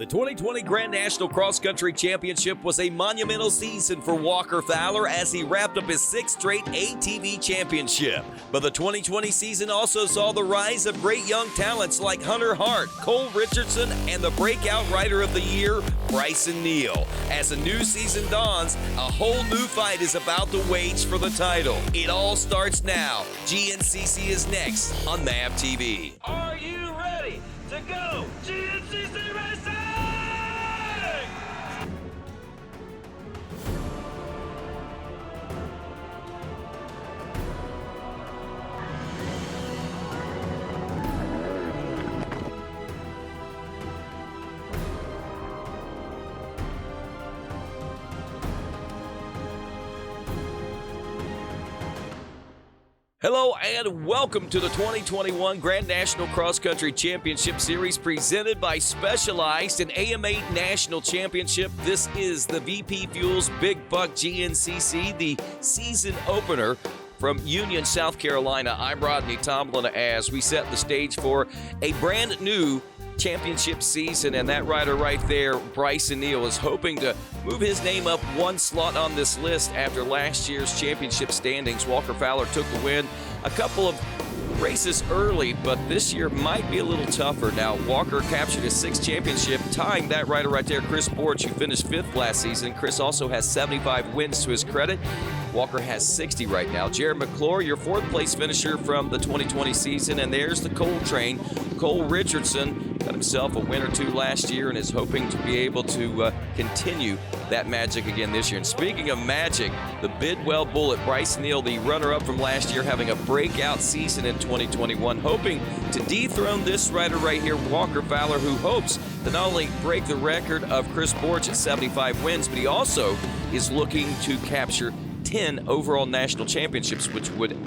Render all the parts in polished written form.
The 2020 Grand National Cross Country Championship was a monumental season for Walker Fowler as he wrapped up his sixth straight ATV championship. But the 2020 season also saw the rise of great young talents like Hunter Hart, Cole Richardson, and the breakout rider of the year, Bryson Neal. As a new season dawns, a whole new fight is about to wage for the title. It all starts now. GNCC is next on MAVTV. Are you ready to go GNCC Racing? Hello and welcome to the 2021 Grand National Cross Country Championship Series presented by Specialized and AMA National Championship. This is the VP Fuels Big Buck GNCC, the season opener from Union, South Carolina. I'm Rodney Tomlin as we set the stage for a brand new championship season, and that rider right there, Bryson Neal, is hoping to move his name up one slot on this list after last year's championship standings. Walker Fowler took the win a couple of races early, but this year might be a little tougher. Now, Walker captured his sixth championship, tying that rider right there, Chris Borch, who finished fifth last season. Chris also has 75 wins to his credit. Walker has 60 right now. Jared McClure, your fourth place finisher from the 2020 season, and there's the Cole train. Cole Richardson got himself a win or two last year and is hoping to be able to continue that magic again this year. And speaking of magic, the Bidwell Bullet, Bryson Neal, the runner-up from last year, having a breakout season in 2021, hoping to dethrone this rider right here, Walker Fowler, who hopes to not only break the record of Chris Borch at 75 wins, but he also is looking to capture 10 overall national championships, which would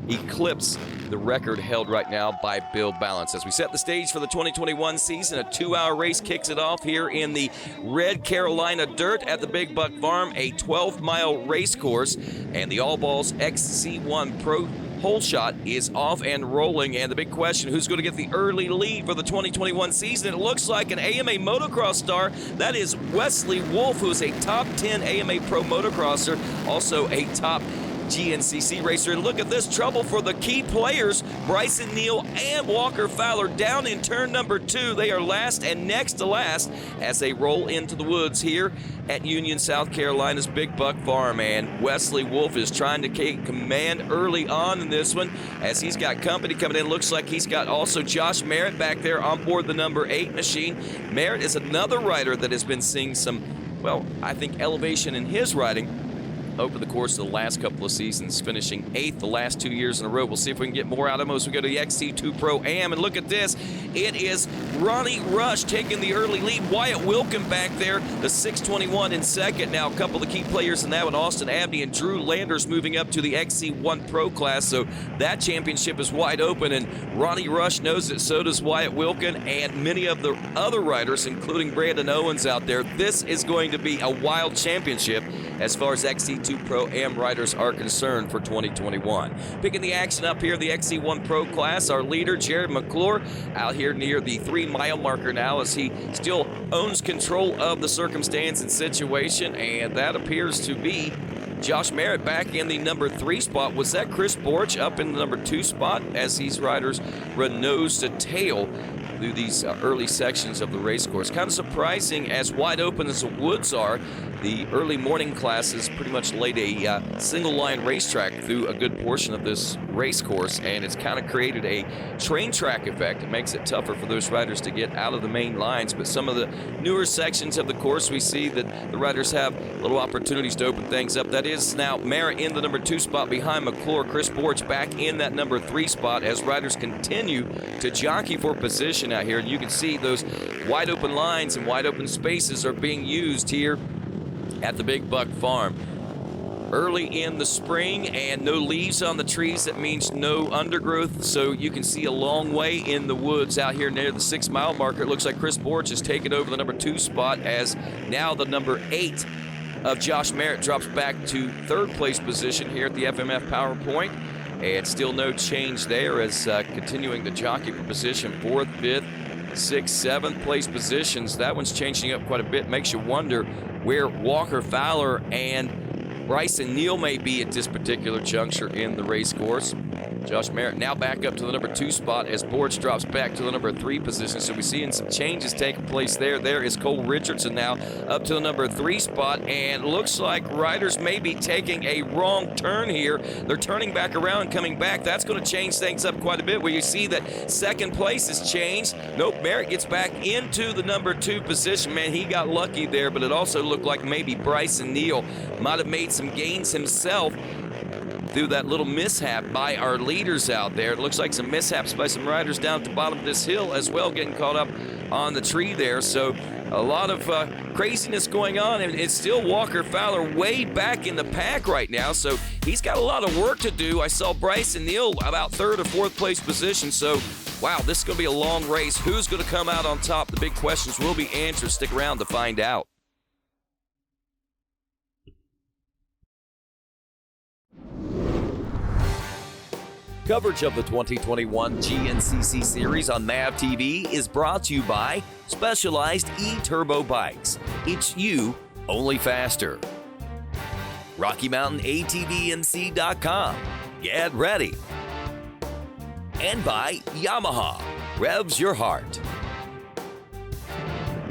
eclipse the record held right now by Bill Balance. As we set the stage for the 2021 season, a 2-hour race kicks it off here in the Red Carolina dirt at the Big Buck Farm, a 12-mile race course, and the All Balls XC1 Pro Hole Shot is off and rolling, and the big question, who's going to get the early lead for the 2021 season? It looks like an AMA motocross star. That is Wesley Wolf, who is a top 10 AMA pro motocrosser, also a top GNCC racer. And look at this trouble for the key players, Bryson Neal and Walker Fowler, down in turn number 2. They are last and next to last as they roll into the woods here at Union, South Carolina's Big Buck Farm. And Wesley Wolf is trying to take command early on in this one as he's got company coming in. Looks like he's got also Josh Merritt back there on board the number 8 machine. Merritt is another rider that has been seeing some, well, I think elevation in his riding over the course of the last couple of seasons, finishing 8th the last 2 years in a row. We'll see if we can get more out of him as we go to the XC2 Pro-Am. And look at this. It is Ronnie Rush taking the early lead. Wyatt Wilkin back there, the 621 in second. Now, a couple of the key players in that one, Austin Abney and Drew Landers, moving up to the XC1 Pro class. So that championship is wide open, and Ronnie Rush knows it. So does Wyatt Wilkin and many of the other riders, including Brandon Owens out there. This is going to be a wild championship as far as XC2 Pro-Am riders are concerned for 2021. Picking the action up here, the XC1 Pro class, our leader, Jared McClure, out here near the 3-mile marker now as he still owns control of the circumstance and situation, and that appears to be Josh Merritt back in the number 3 spot. Was that Chris Borch up in the number 2 spot as these riders run nose to tail through these early sections of the race course? Kind of surprising, as wide open as the woods are. The early morning classes pretty much laid a single line racetrack through a good portion of this race course, and it's kind of created a train track effect. It makes it tougher for those riders to get out of the main lines, but some of the newer sections of the course, we see that the riders have little opportunities to open things up. That is now Merritt in the number 2 spot behind McClure. Chris Borch back in that number 3 spot as riders continue to jockey for position out here, and you can see those wide open lines and wide open spaces are being used here at the Big Buck Farm. Early in the spring and no leaves on the trees, that means no undergrowth, so you can see a long way in the woods out here near the 6-mile marker. It looks like Chris Borch has taken over the number 2 spot as now the number 8 of Josh Merritt drops back to 3rd place position here at the FMF PowerPoint. And still no change there as continuing to jockey for position 4th, 5th, 6th, 7th place positions. That one's changing up quite a bit. Makes you wonder where Walker Fowler and Bryson Neal may be at this particular juncture in the race course. Josh Merritt now back up to the number 2 spot as Borch drops back to the number 3 position. So we're seeing some changes taking place there. There is Cole Richardson now up to the number 3 spot, and looks like riders may be taking a wrong turn here. They're turning back around and coming back. That's going to change things up quite a bit, where you see that 2nd place has changed. Nope, Merritt gets back into the number 2 position. Man, he got lucky there, but it also looked like maybe Bryson Neal might have made some gains himself through that little mishap by our leaders out there. It looks like some mishaps by some riders down at the bottom of this hill as well, getting caught up on the tree there. So a lot of craziness going on, and it's still Walker Fowler way back in the pack right now, so he's got a lot of work to do. I saw Bryson Neal about 3rd or 4th place position, so wow, this is going to be a long race. Who's going to come out on top? The big questions will be answered. Stick around to find out. Coverage of the 2021 GNCC Series on MAVTV is brought to you by Specialized E-Turbo Bikes. It's you, only faster. Rocky Mountain ATVNC.com. Get ready. And by Yamaha. Revs your heart.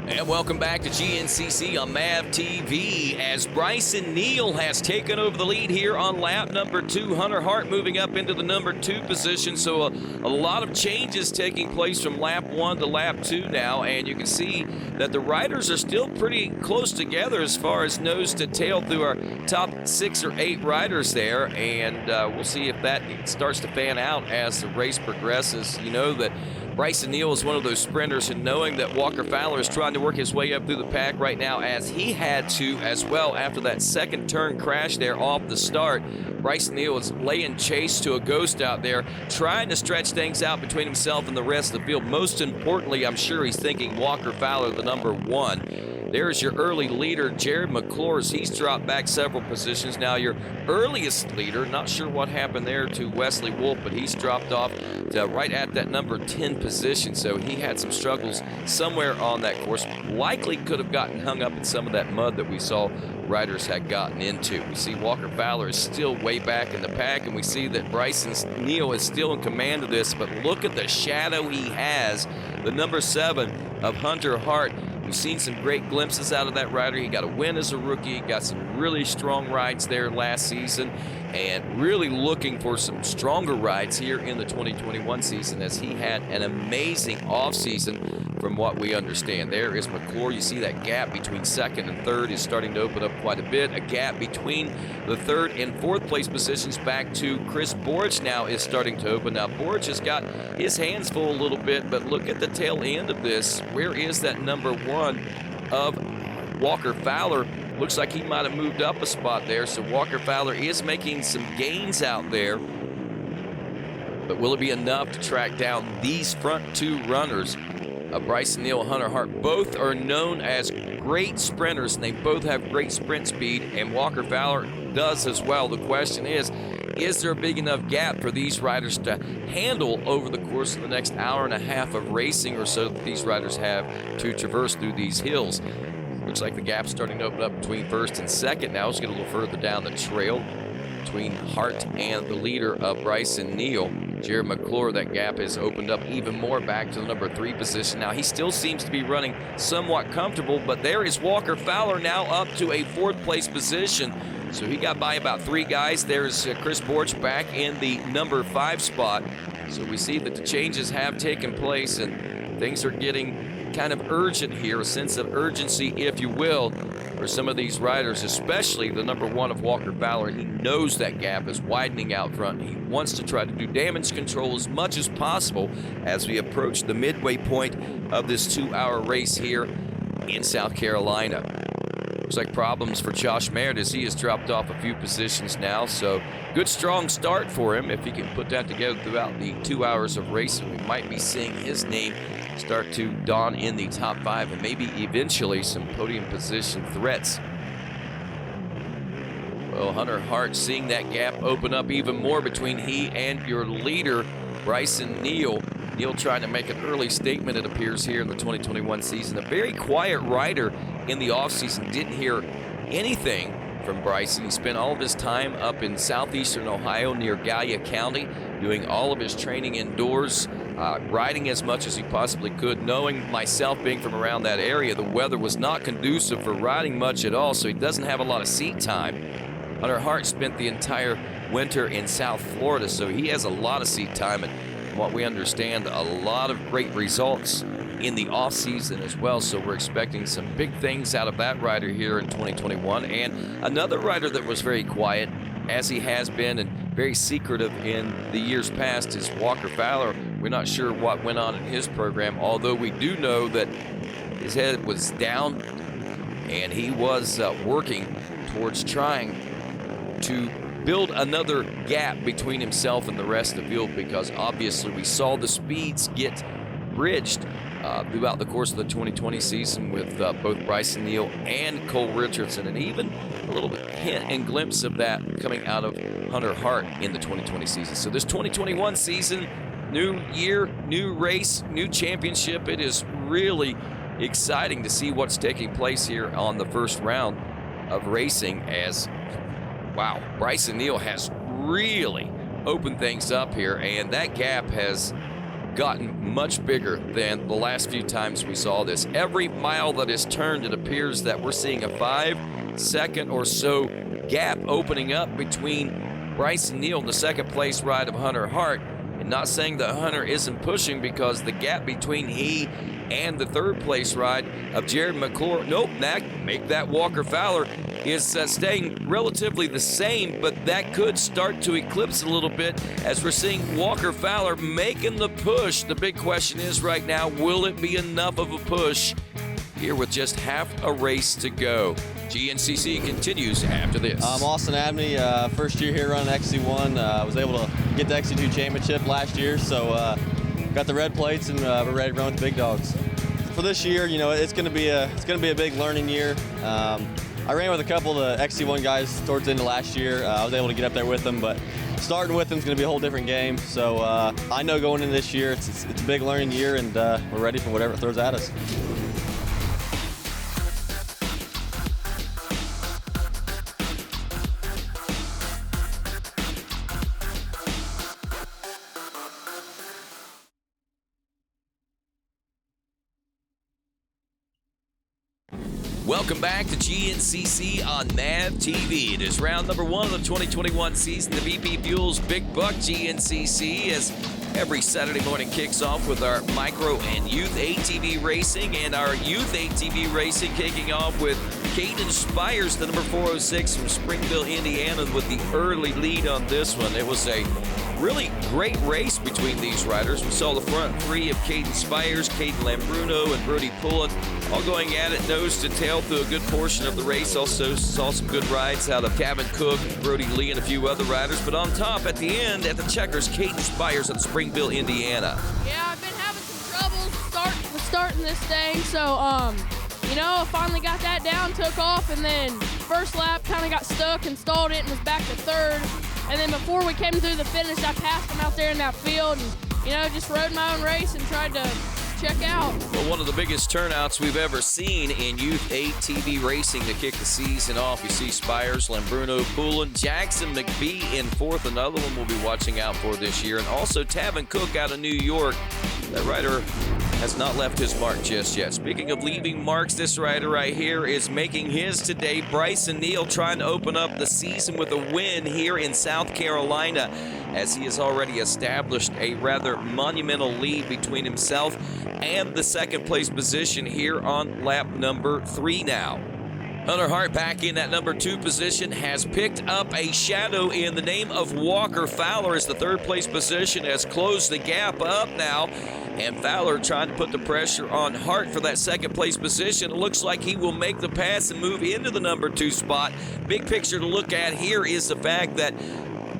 And welcome back to GNCC on MAVTV as Bryson Neal has taken over the lead here on lap number 2. Hunter Hart moving up into the number 2 position. So a lot of changes taking place from lap 1 to lap 2 now. And you can see that the riders are still pretty close together as far as nose to tail through our top 6 or 8 riders there. And we'll see if that starts to fan out as the race progresses. You know that Bryson Neal is one of those sprinters, and knowing that Walker Fowler is trying to work his way up through the pack right now, as he had to as well after that 2nd turn crash there off the start. Bryson Neal is laying chase to a ghost out there, trying to stretch things out between himself and the rest of the field. Most importantly, I'm sure he's thinking Walker Fowler, the number 1. There's your early leader, Jared McClure. He's dropped back several positions. Now your earliest leader, not sure what happened there to Wesley Wolf, but he's dropped off to right at that number 10 position. So he had some struggles somewhere on that course. Likely could have gotten hung up in some of that mud that we saw riders had gotten into. We see Walker Fowler is still way back in the pack, and we see that Bryson Neal is still in command of this, but look at the shadow he has, the number 7 of Hunter Hart. We've seen some great glimpses out of that rider. He got a win as a rookie. He got some really strong rides there last season, and really looking for some stronger rides here in the 2021 season, as he had an amazing offseason from what we understand. There is McClure. You see that gap between 2nd and 3rd is starting to open up quite a bit. A gap between the 3rd and 4th place positions back to Chris Borch now is starting to open up. Borch has got his hands full a little bit, but look at the tail end of this. Where is that number 1 of Walker Fowler? Looks like he might have moved up a spot there, so Walker Fowler is making some gains out there. But will it be enough to track down these front 2 runners? Bryson Neal and Hunter Hart both are known as great sprinters, and they both have great sprint speed, and Walker Fowler does as well. The question is there a big enough gap for these riders to handle over the course of the next hour and a half of racing or so that these riders have to traverse through these hills? Looks like the gap's starting to open up between 1st and 2nd now. Let's get a little further down the trail between Hart and the leader of Bryson Neal, Jared McClure. That gap has opened up even more back to the number 3 position. Now he still seems to be running somewhat comfortable, but there is Walker Fowler now up to a 4th place position. So he got by about 3 guys. There's Chris Borch back in the number 5 spot. So we see that the changes have taken place, and things are getting kind of urgent here, a sense of urgency, if you will, for some of these riders, especially the number 1 of Walker Fowler. He knows that gap is widening out front. He wants to try to do damage control as much as possible as we approach the midway point of this 2-hour race here in South Carolina. Looks like problems for Josh Merritt as he has dropped off a few positions now. So good, strong start for him. If he can put that together throughout the 2 hours of racing, we might be seeing his name start to dawn in the top 5 and maybe eventually some podium position threats. Well, Hunter Hart seeing that gap open up even more between he and your leader, Bryson Neal. Neal trying to make an early statement, it appears, here in the 2021 season. A very quiet rider in the offseason. Didn't hear anything from Bryson. He spent all of his time up in southeastern Ohio near Gallia County, doing all of his training indoors, riding as much as he possibly could. Knowing myself, being from around that area, the weather was not conducive for riding much at all, so he doesn't have a lot of seat time. Hunter Hart spent the entire winter in South Florida, so he has a lot of seat time, and from what we understand, a lot of great results in the offseason as well. So we're expecting some big things out of that rider here in 2021. And another rider that was very quiet, as he has been, and very secretive in the years past, is Walker Fowler. We're not sure what went on in his program, although we do know that his head was down and he was working towards trying to build another gap between himself and the rest of the field, because obviously we saw the speeds get bridged throughout the course of the 2020 season with both Bryson Neal and Cole Richardson, and even a little bit hint and glimpse of that coming out of Hunter Hart in the 2020 season. So this 2021 season, new year, new race, new championship. It is really exciting to see what's taking place here on the first round of racing, as wow, Bryson Neal has really opened things up here, and that gap has gotten much bigger than the last few times we saw this. Every mile that is turned, it appears that we're seeing a 5-second or so gap opening up between Bryson Neal and the second place ride of Hunter Hart. And not saying that Hunter isn't pushing, because the gap between he and the third place ride of Jared McClure, make that Walker Fowler, is staying relatively the same, but that could start to eclipse a little bit as we're seeing Walker Fowler making the push. The big question is right now, will it be enough of a push here with just half a race to go? GNCC continues after this. I'm Austin Abney, first year here running XC1. I was able to get the XC2 championship last year, so got the red plates, and we're ready to run with the big dogs. For this year, you know, it's going to be a big learning year. I ran with a couple of the XC1 guys towards the end of last year. I was able to get up there with them, but starting with them is going to be a whole different game. So I know going into this year, it's a big learning year, and we're ready for whatever it throws at us. Welcome back to GNCC on MAVTV. It is round number 1 of the 2021 season. The VP Fuels Big Buck GNCC, as every Saturday morning kicks off with our micro and youth ATV racing, and our youth ATV racing kicking off with Caden Spires, the number 406 from Springville, Indiana, with the early lead on this one. It was a really great race between these riders. We saw the front three of Caden Spires, Caden Lambruno, and Brody Pullen all going at it nose to tail through a good portion of the race. Also saw some good rides out of Kevin Cook, Brody Lee, and a few other riders. But on top at the end, at the checkers, Caden Spires at Springville, Indiana. Yeah, I've been having some trouble starting this thing, so I finally got that down, took off, and then first lap kind of got stuck and stalled it and was back to third. And then before we came through the finish, I passed them out there in that field and, just rode my own race and tried to check out. Well, one of the biggest turnouts we've ever seen in youth ATV racing to kick the season off. You see Spires, Lambruno, Poulin, Jackson McBee in fourth. Another one we'll be watching out for this year. And also Tavin Cook out of New York. That rider has not left his mark just yet. Speaking of leaving marks, this rider right here is making his today. Bryson Neal trying to open up the season with a win here in South Carolina, as he has already established a rather monumental lead between himself and the second place position here on lap number 3 now. Hunter Hart back in that number 2 position, has picked up a shadow in the name of Walker Fowler, as the third place position has closed the gap up now. And Fowler trying to put the pressure on Hart for that second place position. It looks like he will make the pass and move into the number 2 spot. Big picture to look at here is the fact that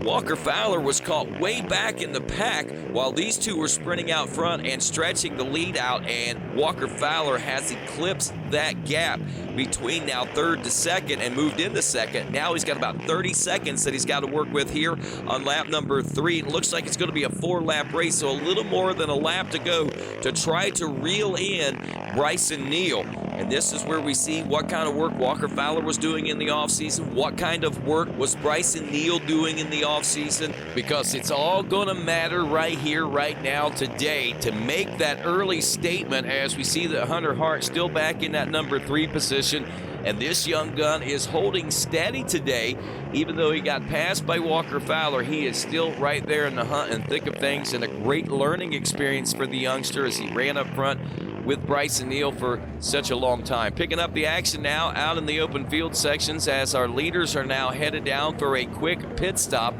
Walker Fowler was caught way back in the pack while these two were sprinting out front and stretching the lead out, and Walker Fowler has eclipsed that gap between now third to second and moved into second. Now he's got about 30 seconds that he's got to work with here on lap number 3. It looks like it's going to be a 4-lap race, so a little more than a lap to go to try to reel in Bryson Neal. And this is where we see what kind of work Walker Fowler was doing in the offseason, what kind of work was Bryson Neal doing in the offseason, because it's all going to matter right here, right now, today, to make that early statement as we see that Hunter Hart still back in that number 3 position. And this young gun is holding steady today. Even though he got passed by Walker Fowler, he is still right there in the hunt and thick of things, and a great learning experience for the youngster as he ran up front with Bryson Neal for such a long time. Picking up the action now out in the open field sections as our leaders are now headed down for a quick pit stop.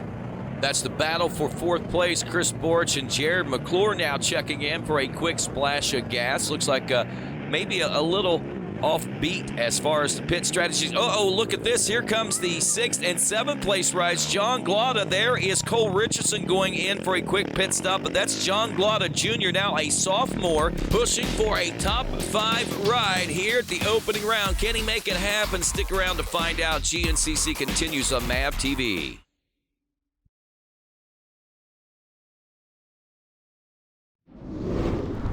That's the battle for 4th place. Chris Borch and Jared McClure now checking in for a quick splash of gas. Looks like maybe a little offbeat as far as the pit strategies. Oh, look at this. Here comes the 6th and 7th place rides. John Glotta. There is Cole Richardson going in for a quick pit stop, but that's John Glotta Jr., now a sophomore, pushing for a top 5 ride here at the opening round. Can he make it happen? Stick around to find out. GNCC continues on MAVTV.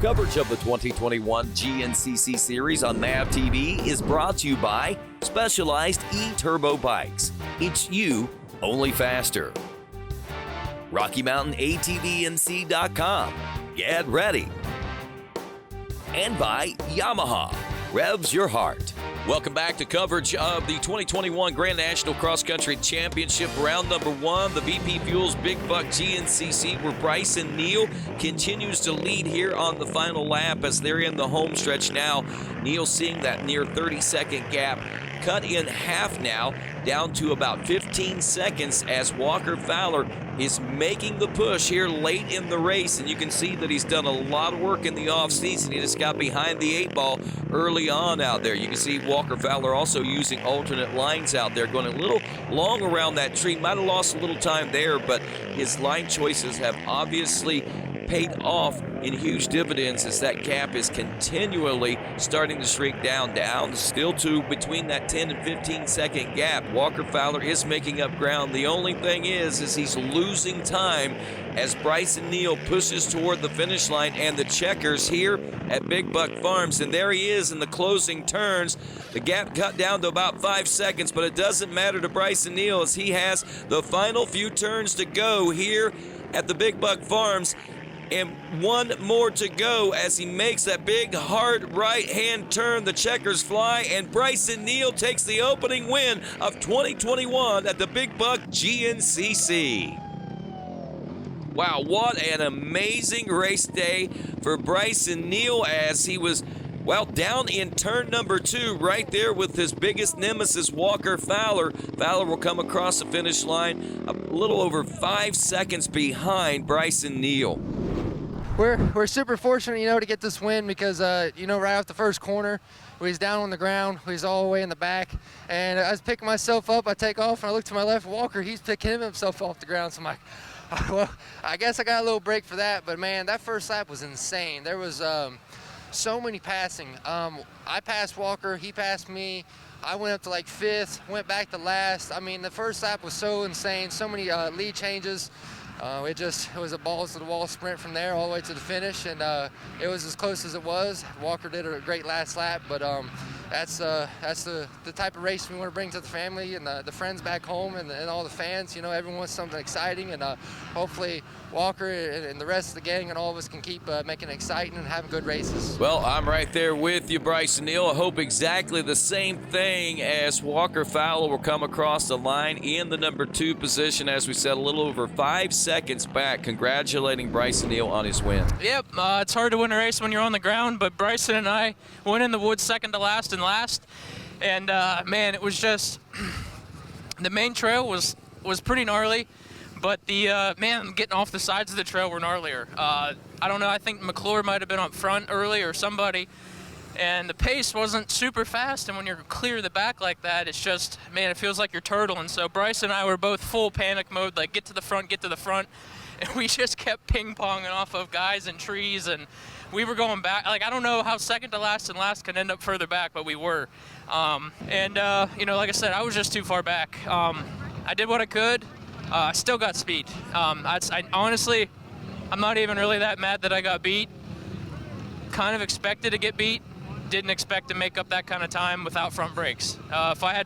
Coverage of the 2021 GNCC Series on MAVTV is brought to you by Specialized E-Turbo Bikes. It's you, only faster. Rocky Mountain ATVMC.com. Get ready. And by Yamaha. Revs your heart. Welcome back to coverage of the 2021 Grand National Cross Country Championship round number 1. The VP Fuels Big Buck GNCC, where Bryson Neal continues to lead here on the final lap as they're in the home stretch now. Neal seeing that near 30-second gap cut in half now, down to about 15 seconds as Walker Fowler is making the push here late in the race. And you can see that he's done a lot of work in the offseason. He just got behind the 8 ball early on out there. You can see Walker Fowler also using alternate lines out there, going a little long around that tree. Might have lost a little time there, but his line choices have obviously paid off in huge dividends as that gap is continually starting to shrink down still to between that 10 and 15 second gap. Walker Fowler is making up ground. The only thing is he's losing time as Bryson Neal pushes toward the finish line and the checkers here at Big Buck Farms. And there he is in the closing turns. The gap cut down to about 5 seconds, but it doesn't matter to Bryson Neal as he has the final few turns to go here at the Big Buck Farms. And one more to go as he makes that big, hard right-hand turn. The checkers fly, and Bryson Neal takes the opening win of 2021 at the Big Buck GNCC. Wow, what an amazing race day for Bryson Neal as he was, well, down in turn number 2 right there with his biggest nemesis, Walker Fowler. Fowler will come across the finish line a little over 5 seconds behind Bryson Neal. We're super fortunate, to get this win because, right off the first corner, we was down on the ground. We was all the way in the back. And I was picking myself up. I take off, and I look to my left. Walker, he's picking himself off the ground. So I'm like, well, I guess I got a little break for that. But, man, that first lap was insane. There was so many passing. I passed Walker. He passed me. I went up to like 5th, went back to last. I mean, the first lap was so insane. So many lead changes. It was a balls-to-the-wall sprint from there all the way to the finish, and it was as close as it was. Walker did a great last lap, but that's the type of race we want to bring to the family and the friends back home and all the fans. Everyone wants something exciting, and hopefully Walker and the rest of the gang and all of us can keep making it exciting and having good races. Well, I'm right there with you, Bryson Neal. I hope exactly the same thing as Walker Fowler will come across the line in the number 2 position, as we said, a little over 5 seconds back. Congratulating Bryson Neal on his win. Yep, it's hard to win a race when you're on the ground, but Bryson and I went in the woods second to last and last. And, man, it was just the main trail was pretty gnarly. But the, getting off the sides of the trail were gnarlier. I don't know, I think McClure might have been up front early or somebody. and the pace wasn't super fast, and when you're clear of the back like that, it's just, man, it feels like you're turtling. So Bryce and I were both full panic mode, like get to the front, and we just kept ping-ponging off of guys and trees, and we were going back. Like, I don't know how second to last and last can end up further back, but we were. You know, like I said, I was just too far back. I did what I could. I still got speed. I honestly, I'm not even really that mad that I got beat. Kind of expected to get beat. Didn't expect to make up that kind of time without front brakes. If I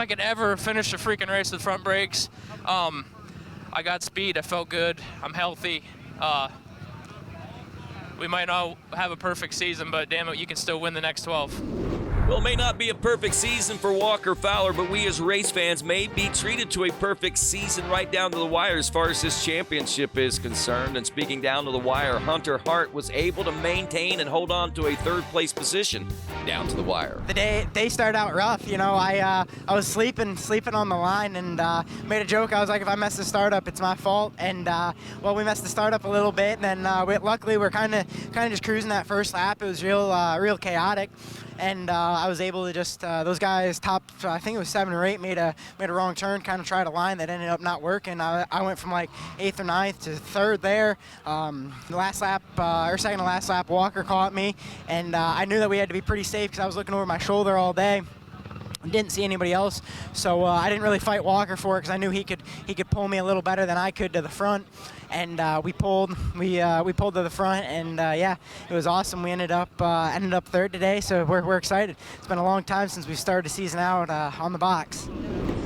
could ever finish a freaking race with front brakes, I got speed. I felt good. I'm healthy. We might not have a perfect season, but damn it, you can still win the next 12. Well, it may not be a perfect season for Walker Fowler, but we as race fans may be treated to a perfect season right down to the wire as far as this championship is concerned. And speaking down to the wire, Hunter Hart was able to maintain and hold on to a third-place position down to the wire. The day started out rough. You know, I was sleeping on the line, and made a joke. I was like, if I mess the startup, it's my fault. And well, we messed the startup a little bit, and then luckily we're kind of just cruising that first lap. It was real chaotic. And I was able to just those guys top, I think it was 7 or 8, made a wrong turn, kind of tried a line that ended up not working. I went from like 8th or 9th to 3rd there. The last lap or second to last lap, Walker caught me, and I knew that we had to be pretty safe because I was looking over my shoulder all day. Didn't see anybody else, so I didn't really fight Walker for it because I knew he could pull me a little better than I could to the front, and we pulled to the front, and yeah, it was awesome. We ended up 3rd today, so we're excited. It's been a long time since we started the season out on the box.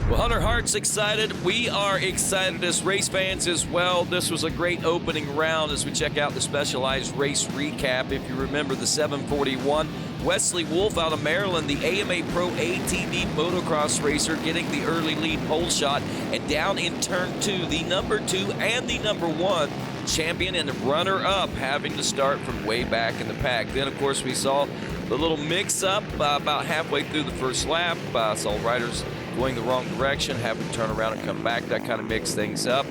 Well, Hunter Hart's excited. We are excited as race fans as well. This was a great opening round as we check out the Specialized race recap. If you remember the 741, Wesley Wolf out of Maryland, the AMA Pro ATV motocross racer, getting the early lead pole shot. And down in turn 2, the number 2 and the number 1 champion and runner-up having to start from way back in the pack. Then, of course, we saw the little mix-up about halfway through the first lap. Saw riders going the wrong direction, having to turn around and come back. That kind of mixed things up.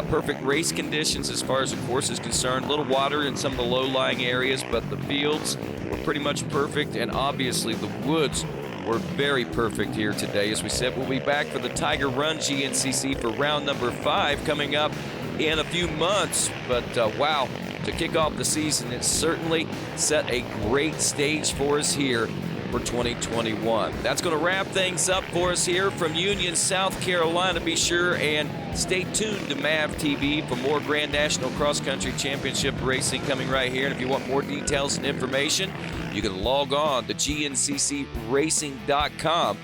Perfect race conditions as far as the course is concerned. A little water in some of the low-lying areas, but the fields were pretty much perfect, and obviously the woods were very perfect here today. As we said, we'll be back for the Tiger Run GNCC for round number 5 coming up in a few months. But wow, to kick off the season, it certainly set a great stage for us here for 2021. That's going to wrap things up for us here from Union, South Carolina. Be sure and stay tuned to MAVTV for more Grand National Cross Country Championship racing coming right here. And if you want more details and information, you can log on to GNCCRacing.com.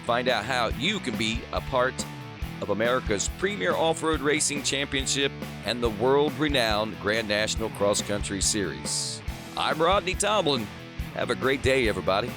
Find out how you can be a part of America's premier off-road racing championship and the world-renowned Grand National Cross Country Series. I'm Rodney Tomlin. Have a great day, everybody.